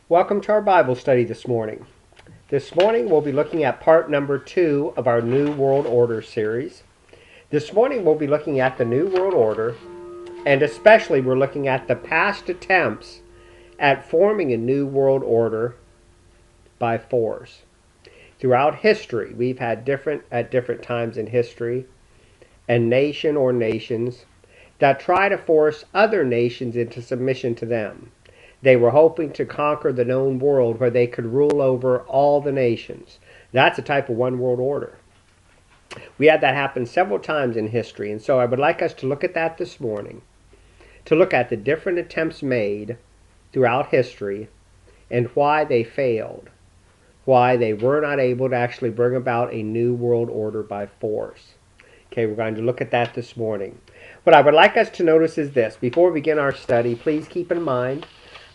Welcome to our Bible study this morning. This morning we'll be looking at part number 2 of our New World Order series. This morning we'll be looking at the New World Order, and especially we're looking at the past attempts at forming a New World Order by force. Throughout history, we've had at different times in history, a nation or nations that try to force other nations into submission to them. They were hoping to conquer the known world where they could rule over all the nations. That's a type of one world order. We had that happen several times in history, and so I would like us to look at that this morning, to look at the different attempts made throughout history and why they failed, why they were not able to actually bring about a new world order by force. Okay, we're going to look at that this morning. What I would like us to notice is this. Before we begin our study, please keep in mind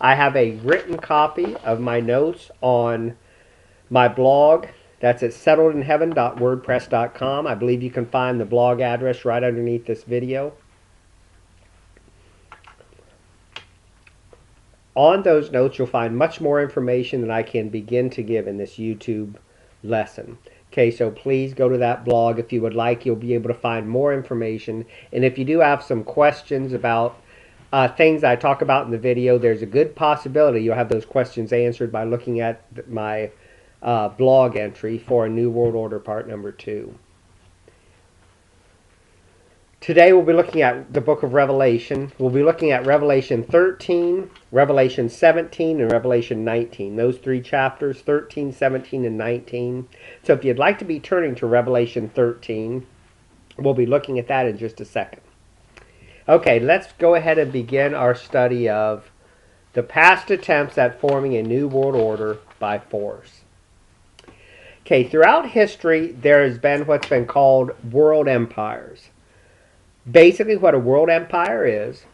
I have a written copy of my notes on my blog. That's at settledinheaven.wordpress.com. I believe you can find the blog address right underneath this video. On those notes, you'll find much more information than I can begin to give in this YouTube lesson. Okay, so please go to that blog if you would like. You'll be able to find more information. And if you do have some questions about things I talk about in the video, there's a good possibility you'll have those questions answered by looking at my blog entry for a New World Order part number 2. Today we'll be looking at the book of Revelation. We'll be looking at Revelation 13, Revelation 17, and Revelation 19. Those 3 chapters, 13, 17, and 19. So if you'd like to be turning to Revelation 13, we'll be looking at that in just a second. Okay, let's go ahead and begin our study of the past attempts at forming a new world order by force. Okay, throughout history, there has been what's been called world empires. Basically, what a world empire is,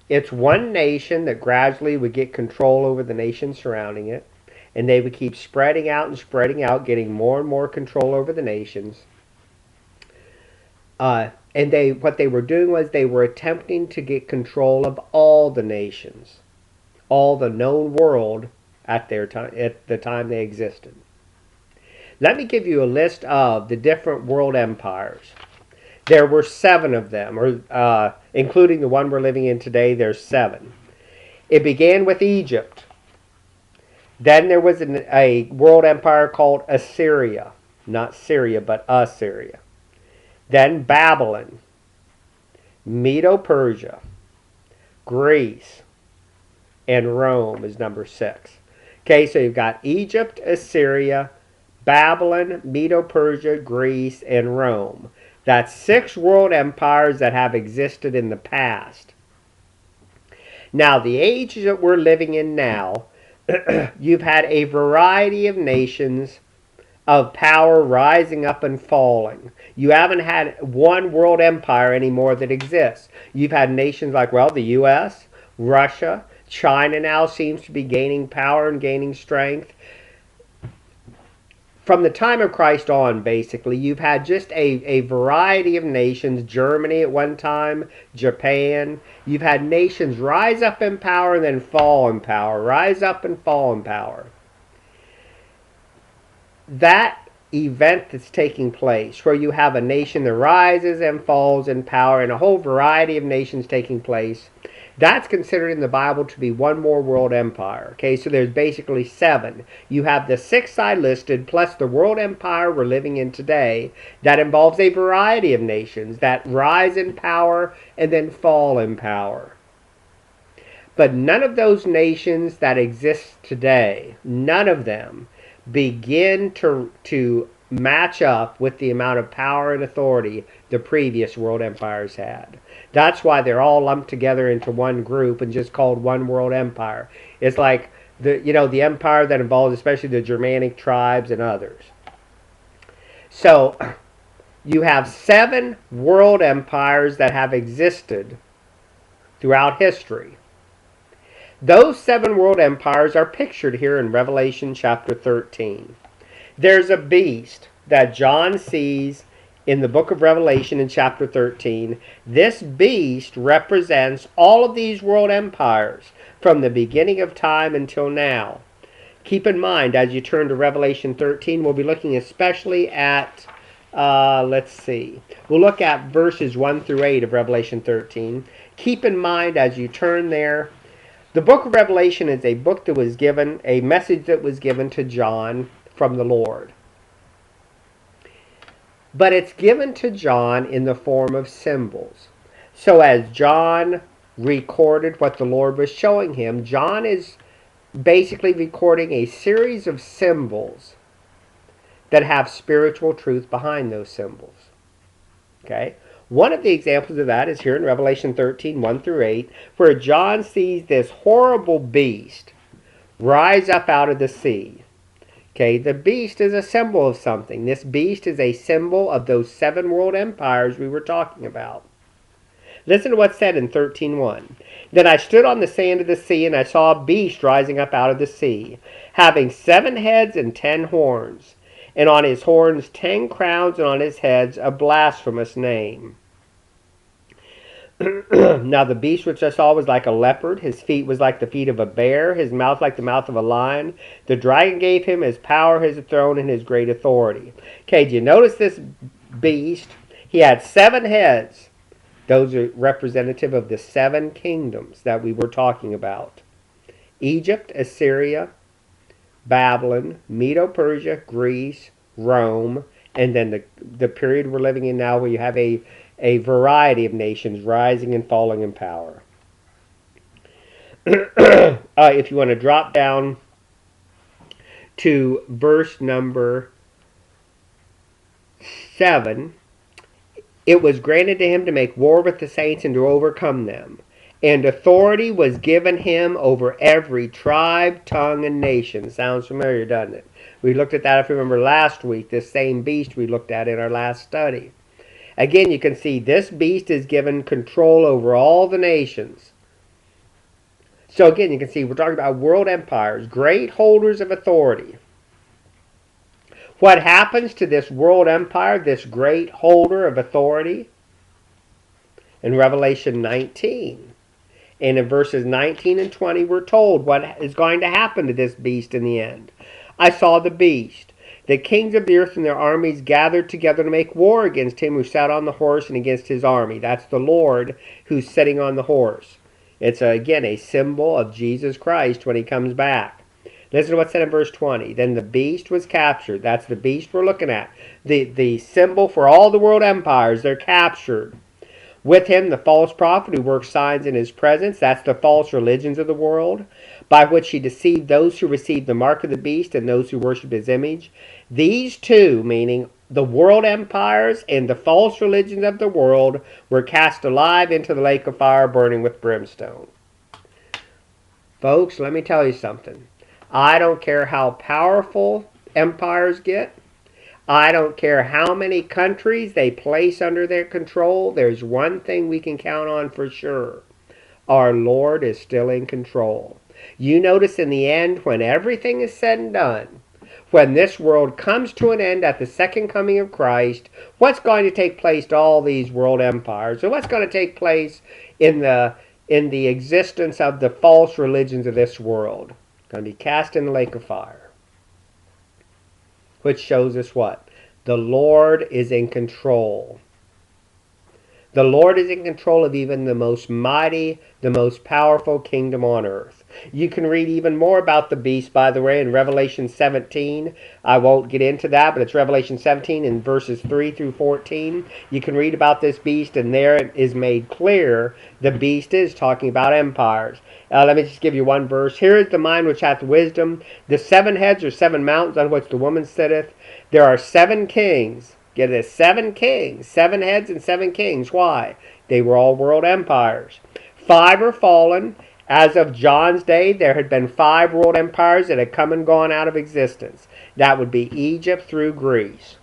it's one nation that gradually would get control over the nations surrounding it, and they would keep spreading out, getting more and more control over the nations. And what they were doing was they were attempting to get control of all the nations, all the known world at the time they existed. Let me give you a list of the different world empires. There were 7 of them, or including the one we're living in today. There's 7. It began with Egypt. Then there was a world empire called Assyria, not Syria, but Assyria. Then Babylon, Medo-Persia, Greece, and Rome is number 6. Okay, so you've got Egypt, Assyria, Babylon, Medo-Persia, Greece, and Rome. That's 6 world empires that have existed in the past. Now, the age that we're living in now, you've had a variety of nations of power rising up and falling. You haven't had one world empire anymore that exists. You've had nations like, the U.S., Russia, China now seems to be gaining power and gaining strength. From the time of Christ on, basically, you've had just a variety of nations. Germany at one time, Japan. You've had nations rise up in power and then fall in power, rise up and fall in power. That event that's taking place, where you have a nation that rises and falls in power and a whole variety of nations taking place, that's considered in the Bible to be one more world empire. Okay, so there's basically 7. You have the 6 I listed, plus the world empire we're living in today, that involves a variety of nations that rise in power and then fall in power. But none of those nations that exist today, none of them, begin to match up with the amount of power and authority the previous world empires had. That's why they're all lumped together into one group and just called one world empire. It's like the empire that involves especially the Germanic tribes and others. So you have 7 world empires that have existed throughout history. Those 7 world empires are pictured here in Revelation chapter 13. There's a beast that John sees in the book of Revelation in chapter 13, this beast represents all of these world empires from the beginning of time until now. Keep in mind, as you turn to Revelation 13, we'll be looking especially at, let's see, we'll look at verses 1 through 8 of Revelation 13. Keep in mind, as you turn there, the book of Revelation is a book that was given, a message that was given to John from the Lord. But it's given to John in the form of symbols. So as John recorded what the Lord was showing him, John is basically recording a series of symbols that have spiritual truth behind those symbols. Okay? One of the examples of that is here in Revelation 13, 1 through 8, where John sees this horrible beast rise up out of the sea. Okay, the beast is a symbol of something. This beast is a symbol of those 7 world empires we were talking about. Listen to what's said in 13:1. Then I stood on the sand of the sea, and I saw a beast rising up out of the sea, having 7 heads and 10 horns, and on his horns 10 crowns, and on his heads a blasphemous name. Now the beast which I saw was like a leopard, his feet was like the feet of a bear, his mouth like the mouth of a lion. The dragon gave him his power, his throne, and his great authority. Okay, do you notice this beast? He had 7 heads. Those are representative of the 7 kingdoms that we were talking about. Egypt, Assyria, Babylon, Medo-Persia, Greece, Rome, and then the period we're living in now where you have a variety of nations rising and falling in power. If you want to drop down to verse number 7, it was granted to him to make war with the saints and to overcome them. And authority was given him over every tribe, tongue, and nation. Sounds familiar, doesn't it? We looked at that, if you remember, last week. This same beast we looked at in our last study. Again, you can see this beast is given control over all the nations. So again, you can see we're talking about world empires, great holders of authority. What happens to this world empire, this great holder of authority? In Revelation 19. And in verses 19 and 20, we're told what is going to happen to this beast in the end. I saw the beast. The kings of the earth and their armies gathered together to make war against him who sat on the horse and against his army. That's the Lord who's sitting on the horse. It's, again, a symbol of Jesus Christ when he comes back. Listen to what's said in verse 20. Then the beast was captured. That's the beast we're looking at. The symbol for all the world empires, they're captured. With him, the false prophet who works signs in his presence. That's the false religions of the world, by which he deceived those who received the mark of the beast and those who worship his image. These two, meaning the world empires and the false religions of the world, were cast alive into the lake of fire burning with brimstone. Folks, let me tell you something. I don't care how powerful empires get. I don't care how many countries they place under their control. There's one thing we can count on for sure. Our Lord is still in control. You notice in the end, when everything is said and done, when this world comes to an end at the second coming of Christ, what's going to take place to all these world empires? And what's going to take place in the existence of the false religions of this world? Going to be cast in the lake of fire. Which shows us what? The Lord is in control. The Lord is in control of even the most mighty, the most powerful kingdom on earth. You can read even more about the beast, by the way, in Revelation 17. I won't get into that, but it's Revelation 17 in verses 3 through 14. You can read about this beast, and there it is made clear the beast is talking about empires. Let me just give you one verse. Here is the mind which hath wisdom. The 7 heads are 7 mountains on which the woman sitteth. There are 7 kings. Get this, 7 kings, 7 heads and 7 kings. Why? They were all world empires. 5 are fallen. As of John's day, there had been 5 world empires that had come and gone out of existence. That would be Egypt through Greece.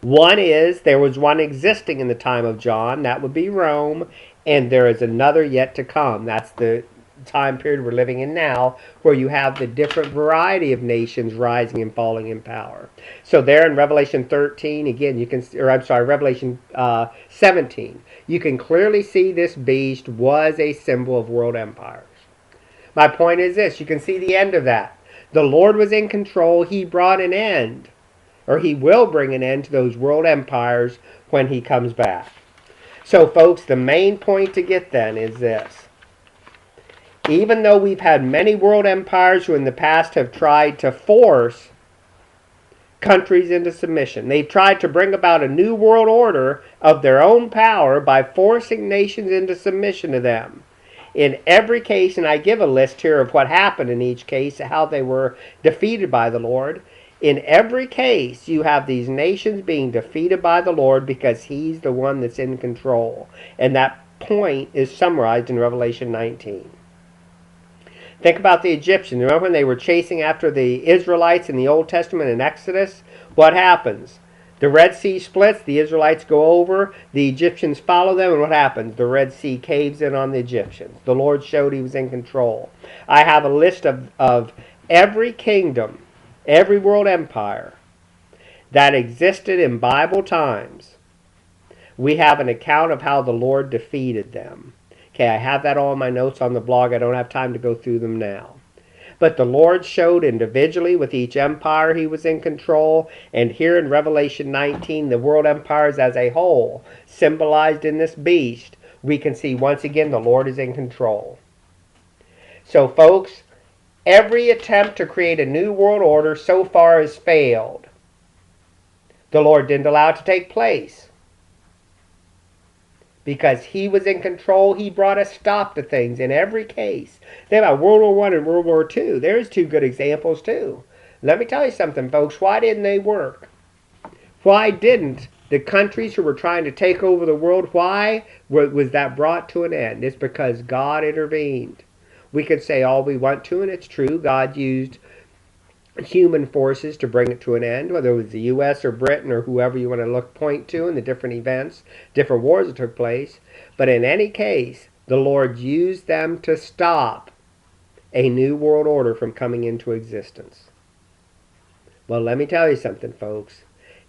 There was one existing in the time of John. That would be Rome. And there is another yet to come. That's the time period we're living in now, where you have the different variety of nations rising and falling in power. So there in Revelation 13, again, you can, or I'm sorry, Revelation 17, you can clearly see this beast was a symbol of world empires. My point is this, you can see the end of that. The Lord was in control. He brought an end, or he will bring an end to those world empires when he comes back. So folks, the main point to get then is this. Even though we've had many world empires who in the past have tried to force countries into submission, they've tried to bring about a new world order of their own power by forcing nations into submission to them. In every case, and I give a list here of what happened in each case, how they were defeated by the Lord. In every case, you have these nations being defeated by the Lord because he's the one that's in control. And that point is summarized in Revelation 19. Think about the Egyptians. Remember when they were chasing after the Israelites in the Old Testament in Exodus? What happens? The Red Sea splits, the Israelites go over, the Egyptians follow them, and what happens? The Red Sea caves in on the Egyptians. The Lord showed he was in control. I have a list of every kingdom, every world empire that existed in Bible times. We have an account of how the Lord defeated them. Okay, I have that all in my notes on the blog. I don't have time to go through them now. But the Lord showed individually with each empire he was in control. And here in Revelation 19, the world empires as a whole, symbolized in this beast, we can see once again the Lord is in control. So folks, every attempt to create a new world order so far has failed. The Lord didn't allow it to take place. Because he was in control, he brought a stop to things in every case. Think about World War I and World War II. There's two good examples too. Let me tell you something, folks. Why didn't they work? Why didn't the countries who were trying to take over the world, why was that brought to an end? It's because God intervened. We could say all we want to, and it's true. God used human forces to bring it to an end, whether it was the U.S. or Britain or whoever you want to point to in the different events, different wars that took place. But in any case, the Lord used them to stop a new world order from coming into existence. Well, let me tell you something, folks.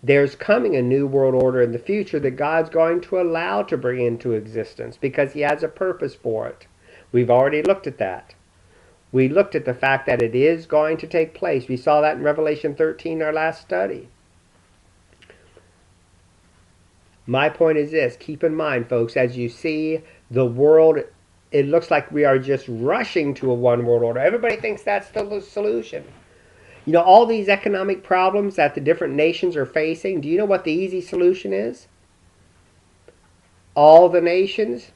There's coming a new world order in the future that God's going to allow to bring into existence because he has a purpose for it. We've already looked at that. We looked at the fact that it is going to take place. We saw that in Revelation 13, our last study. My point is this. Keep in mind, folks, as you see the world, it looks like we are just rushing to a one world order. Everybody thinks that's the solution. You know, all these economic problems that the different nations are facing, do you know what the easy solution is? All the nations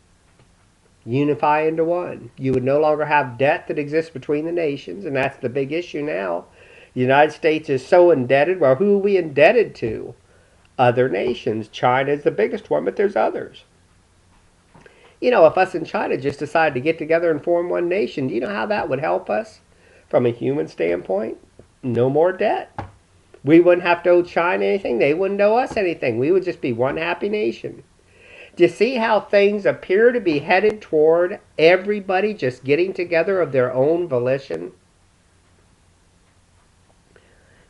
unify into one. You would no longer have debt that exists between the nations, and that's the big issue now. The United States is so indebted. Well, who are we indebted to? Other nations. China is the biggest one, but there's others. You know, if us and China just decided to get together and form one nation, do you know how that would help us from a human standpoint? No more debt. We wouldn't have to owe China anything. They wouldn't owe us anything. We would just be one happy nation. Do you see how things appear to be headed toward everybody just getting together of their own volition?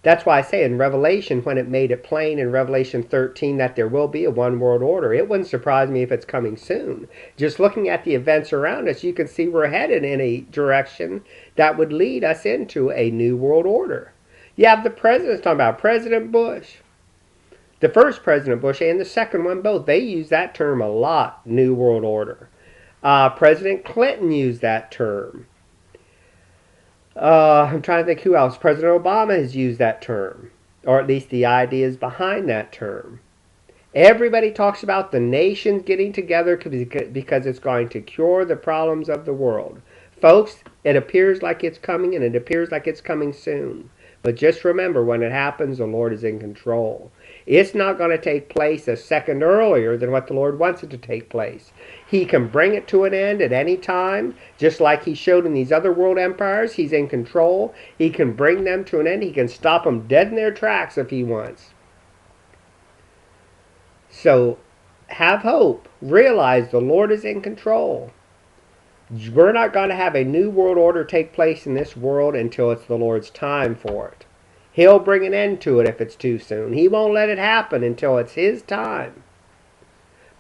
That's why I say in Revelation, when it made it plain in Revelation 13 that there will be a one world order, it wouldn't surprise me if it's coming soon. Just looking at the events around us, you can see we're headed in a direction that would lead us into a new world order. You have the presidents talking about President Bush. The first President Bush and the second one both, they use that term a lot, New World Order. President Clinton used that term. I'm trying to think who else. President Obama has used that term, or at least the ideas behind that term. Everybody talks about the nations getting together because it's going to cure the problems of the world. Folks, it appears like it's coming, and it appears like it's coming soon. But just remember, when it happens, the Lord is in control. It's not going to take place a second earlier than what the Lord wants it to take place. He can bring it to an end at any time, just like he showed in these other world empires. He's in control. He can bring them to an end. He can stop them dead in their tracks if he wants. So have hope. Realize the Lord is in control. We're not going to have a new world order take place in this world until it's the Lord's time for it. He'll bring an end to it if it's too soon. He won't let it happen until it's His time.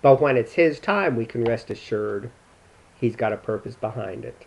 But when it's His time, we can rest assured He's got a purpose behind it.